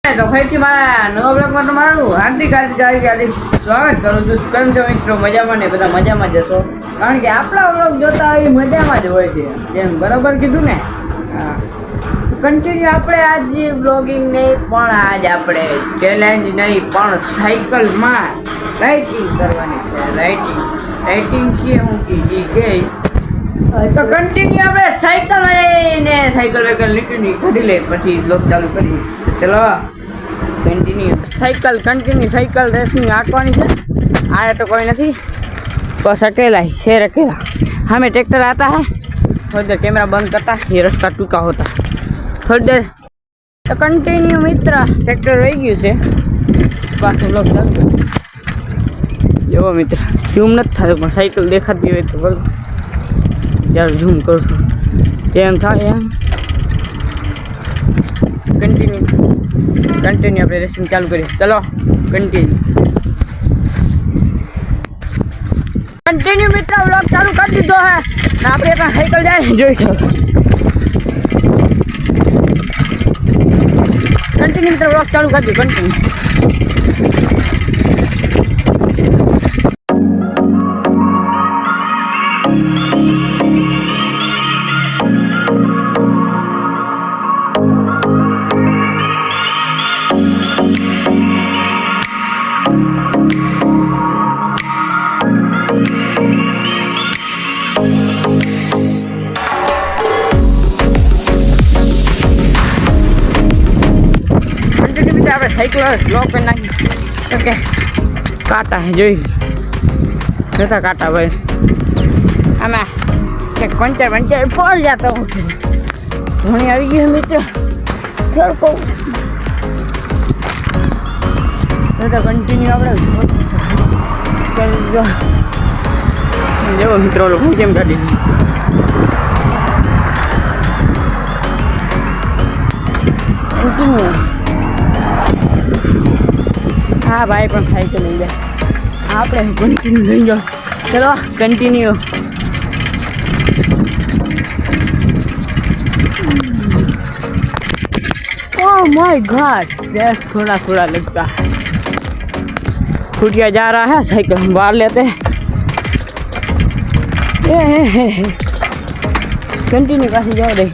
તો ફરીથી મારા નવા બ્લોગમાં તમારું હાર્દિક સ્વાગત કરું છું. કેમ છો મિત્રો? મજામાં ને? બધા મજામાં જ હશો, કારણ કે આપણા બ્લોગ જોતા હોય મજામાં જ હોય છે. જેમ બરાબર કીધું ને. હા, કન્ટિન્યુ આપણે આજ બ્લોગિંગ નહીં, પણ આજ આપણે ચેલેન્જ નહીં પણ સાયકલમાં રાઇડિંગ કરવાની છે. રાઇડિંગ કે હું કીધી ગઈ તો કન્ટિન્યુ આપણે સાયકલ લઈને સાયકલ નીકળી કાઢી લે, પછી બ્લોગ ચાલુ કરી. ચલો કન્ટિન્યુ સાયકલ રેસિંગ આંકવાની છે. આ તો કોઈ નથી, બસ अकेला ही शेर अकेला. हमें ट्रैक्टर आता है. थोड़ी देर कैमरा बंद करता, ये रास्ता टूका होता. थोड़ी देर तो कंटिन्यू मित्र ट्रैक्टर रही गયું છે. પાછું બ્લોગ ચાલુ જો મિત્ર, ઝૂમ નથી થતું પણ સાયકલ દેખાતી હોય તો બોલો જ્યારે ઝૂમ કરશું તેમ થાય એમ. કન્ટિન્યુ આપણે રેસિંગ ચાલુ કરીએ. ચલો કન્ટિન્યુ મિત્ર વ્લોગ ચાલુ કરી દીધો હે ને આપણે પણ સાયકલ જાય જોઈ શકો. કન્ટિન્યુ મિત્ર વ્લોગ ચાલુ કરી દીધો. કન્ટિન્યુ આપણે સાયકલ બ્લોક કરી નાખી તો કે કાંટા હે જોઈ જતા કાંટા ભાઈ. આમાં કંઈક પંચર ફોલ જતો હું ઘણી આવી ગઈ મિત્ર સડકો જતા કન્ટિન્યુ આપણે જેવો મિત્રો ભાઈ કેમ કાઢી કન્ટિન્યુ. હા ભાઈ પણ સાયકલ લઈ જાય, આપણે કન્ટિન્યુ લઈ જાઓ. ચલો કન્ટિન્યુ. ओह माय गॉड, थोड़ा लगता है. छुटिया जा रहा है, साइकिल हम बाहर लेते हैं. कंटिन्यू पास जाओ दे.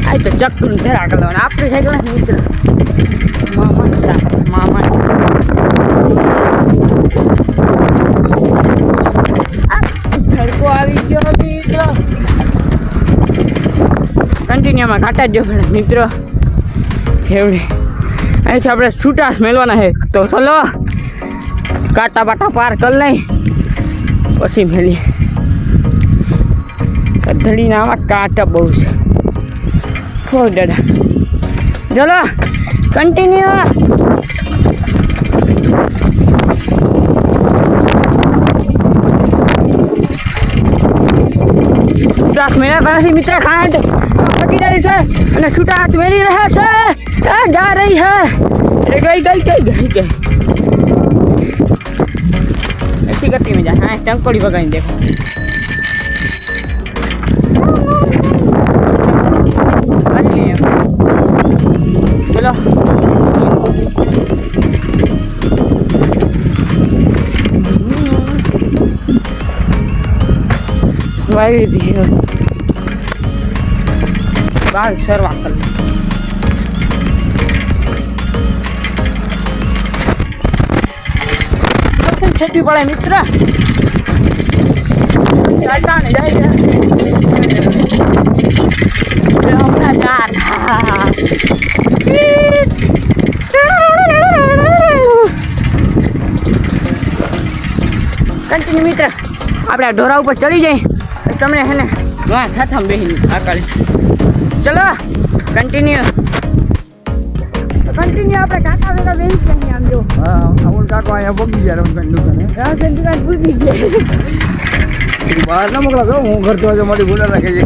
आज तो चक्कर तेरा कर लो ना आपकी साइकिल है मित्र. मामा सड़को આવી ગયો મિત્રો. કન્ટિન્યુમાં કાંટા જ જો મિત્રો એવડે અહીંથી આપણે છૂટા મેળવાના છે. તો ચલો કાંટા બાટા પાર કરી લઈ પછી મેળીએ. ધડીના આમાં કાંટા બહુ છે. હો દાદા ચલો કન્ટિન્યુ. છૂટા મેળા પાસેથી મિત્ર ખાંડ પકી રહી છે અને છૂટા હાથ મેળી રહ્યા છે. जा रही है गई ऐसी गति में जा. हाँ टंकोड़ी बगाई देखो. चलो बाहर सरवा कर खेती पड़े मित्र. हमारा जान कंटिन्यू मित्र આપણે ઢોરા ઉપર ચડી જાય તમને હે ને વાહ ખાથામાં બેહીને આકાળી. ચલો કન્ટિન્યુ આપણે કાકા ભેગા બેસી જઈએ. આમ જો હા અમુલ કાકો અહીંયા પગી ગયા દુકાને દુકાન પૂછી ગઈ. બહાર ના મોકલા તો હું ઘર તો મારી ભૂંડા રાખે છે.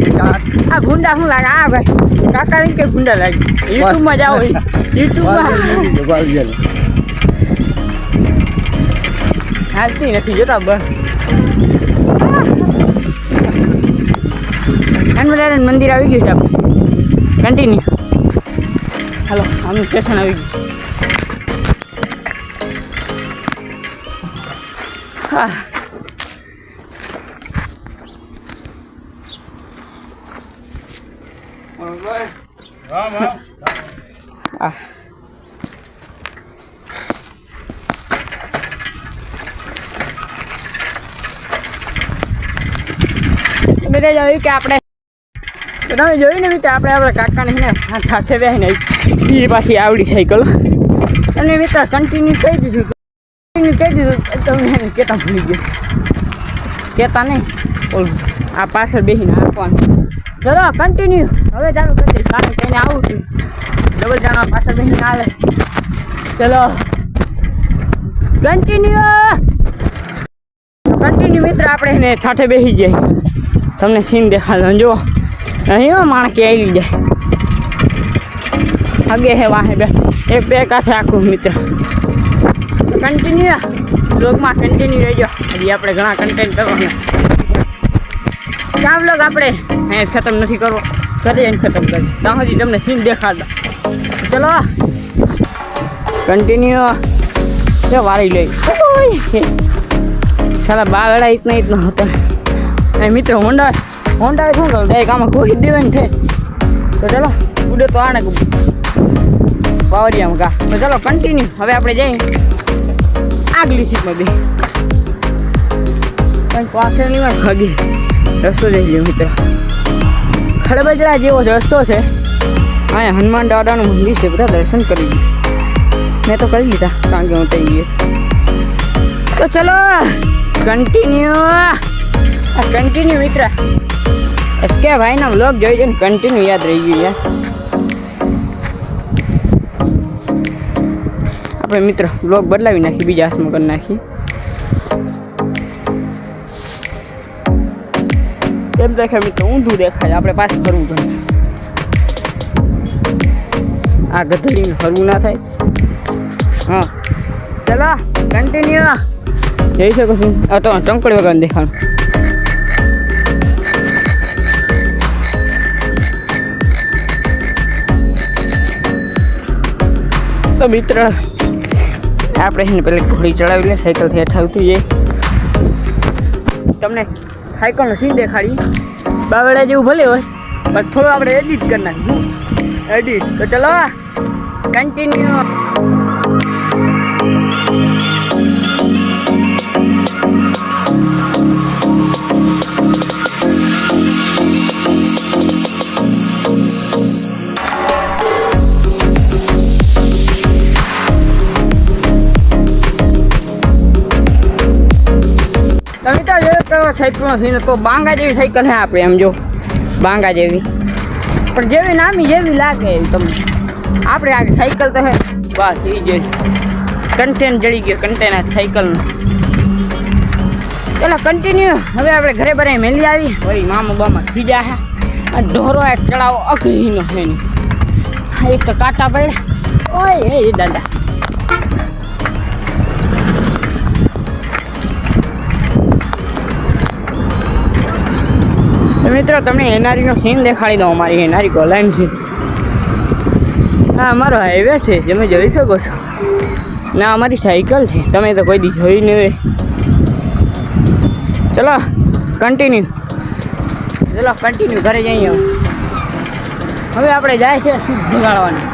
આ ભૂંડા શું લાગે? હા ભાઈ કાકા ને કે ભૂંડા લાગે. યુટ્યુબમાં જાઓ યુટ્યુબમાં હાલતી નથી જોતા બસ. હનુમાન મંદિર આવી ગયું છે આપણે. કન્ટિન્યુ હાલો આનું સ્ટેશન આવી ગયું. હા બધા જોયું કે આપણે તમે જોયું ને મિત્ર આપણે આપણા કાકાને ને સાથે બેસીને એ પાછી આવડી સાયકલ અને મિત્ર કન્ટિન્યુ કહી દીધું તમને કહેતા ભૂલી ગયો કહેતા નહીં ઓલું આ પાછળ બેસીને આપવાનું ચલો કન્ટિન્યુ હવે ચાલુ કરી દઈશ કારણ કે એને આવું છું ડબલ જાણવા પાછળ બેસીને આવે ચલો કન્ટિન્યુ મિત્ર આપણે એને સાથે બેસી જાય તમને સીન દેખાડો જો અહીં માણસ કે આવી જાય હગે હે વાહે બે એક બે કાંસે આખું મિત્ર કન્ટિન્યુ બ્લોગમાં કન્ટિન્યુ રહેજો હજી આપણે ઘણા કન્ટેન્ટ કરવાના ક્યાં બ્લોગ આપણે અહીં ખતમ નથી કરવો ઘરે એને ખતમ કરી ત્યાં સુધી તમને સીન દેખાડો ચલો કન્ટિન્યુ જો વારી લઈ સાલા બાગડા ઇतना होता है मित्र होंडा શું કરું ડાયરેક્ટ આમાં ખોઈ દેવાની છે તો ચલો ઉડે તો આને પાવરિયામાં કા તો ચલો કન્ટિન્યુ હવે આપણે જઈએ આગલી સીટમાં બે પણ પાછળની માં ભાગી રસ્તો જઈ લ્યો મિત્ર ખડબજડા જેવો જ રસ્તો છે અહીંયા હનુમાન દાદાનું મંદિર છે બધા દર્શન કરી લીધું મેં તો કરી લીધા કારણ કે હું થઈ ગયો તો ચલો કન્ટિન્યુ મિત્ર એસકે ભાઈના વ્લોગ જોઈ છે ને કન્ટિન્યુ યાદ રહી ગયું યાર આપણે મિત્ર વ્લોગ બદલાવી નાખી બીજા હાથમાં કરી નાખી એમ દેખાય મિત્ર ઊંધું દેખાય આપણે પાછું ફરવું પડે આ ગધડીને ફરવું ના થાય હા ચલો કન્ટિન્યુ જઈ શકો છો તો ચંકડી વગર દેખાડું તો મિત્ર આપણે એને પેલી ઘોડી ચડાવી લે સાયકલથી હેઠળતી જઈએ તમને સાયકલનો સીન દેખાડી બાવડા જેવું ભલે હોય પણ થોડું આપણે એડિટ કરી નાખ્યું એડિટ તો ચલો કન્ટિન્યુ તમે તો જોયો સાયકલનો સીન તો બાંગા જેવી સાયકલ હે આપણે એમ જો બાંગા જેવી પણ જેવી નામી જેવી લાગે એવી તમને આપણે આ સાયકલ તો હે બસ એ જ કન્ટેન જડી ગયો કન્ટેન આ સાયકલનો ચલો કન્ટિન્યુ હવે આપણે ઘરે બરાઈ મેલી આવી વળી મામા બામા ખીજા હે આ ઢોરો એક ચડાવો અઘરીનો છે નહીં એક તો કાંટા પડ્યા ઓય એ દાદા મિત્રો તમને એનઆરીનો સીન દેખાડી દઉં અમારી એનઆરી કોલાઈન છે હા અમારો હાઈવે છે તમે જોઈ શકો છો ના અમારી સાયકલ છે તમે તો કોઈ દી જોઈ નહીં હોય ચલો કન્ટિન્યુ ઘરે જઈએ હવે આપણે જાય છે જગાડવાની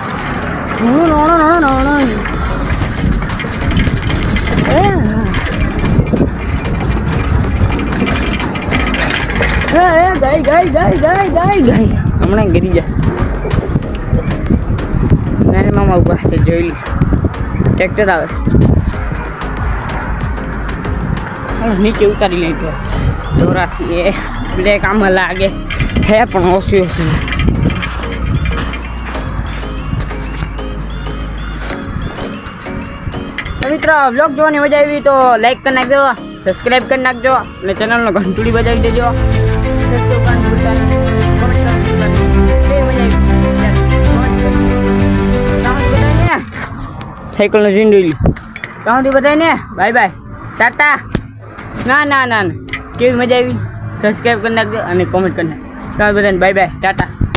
ગાય હમણાં ગરી જાય નાની મામા ઉભા છે જોઈ લે ટ્રેક્ટર આવે નીચે ઉતારી લઈ તો દોરાથી એ બ્રેક આમાં લાગે હે પણ ઓછી મિત્રો વ્લોગ જોવાની મજા આવી તો લાઈક કરી નાખજો સબસ્ક્રાઈબ કરી નાખજો અને ચેનલનો ઘંટડી બજાવી દેજો સાયકલનો જીન ડોલી ત્યાં સુધી બધાને બાય બાય ટાટા ના કેવી મજા આવી સબસ્ક્રાઈબ કરી નાખજો અને કોમેન્ટ કરી નાખજો બધાને બાય બાય ટાટા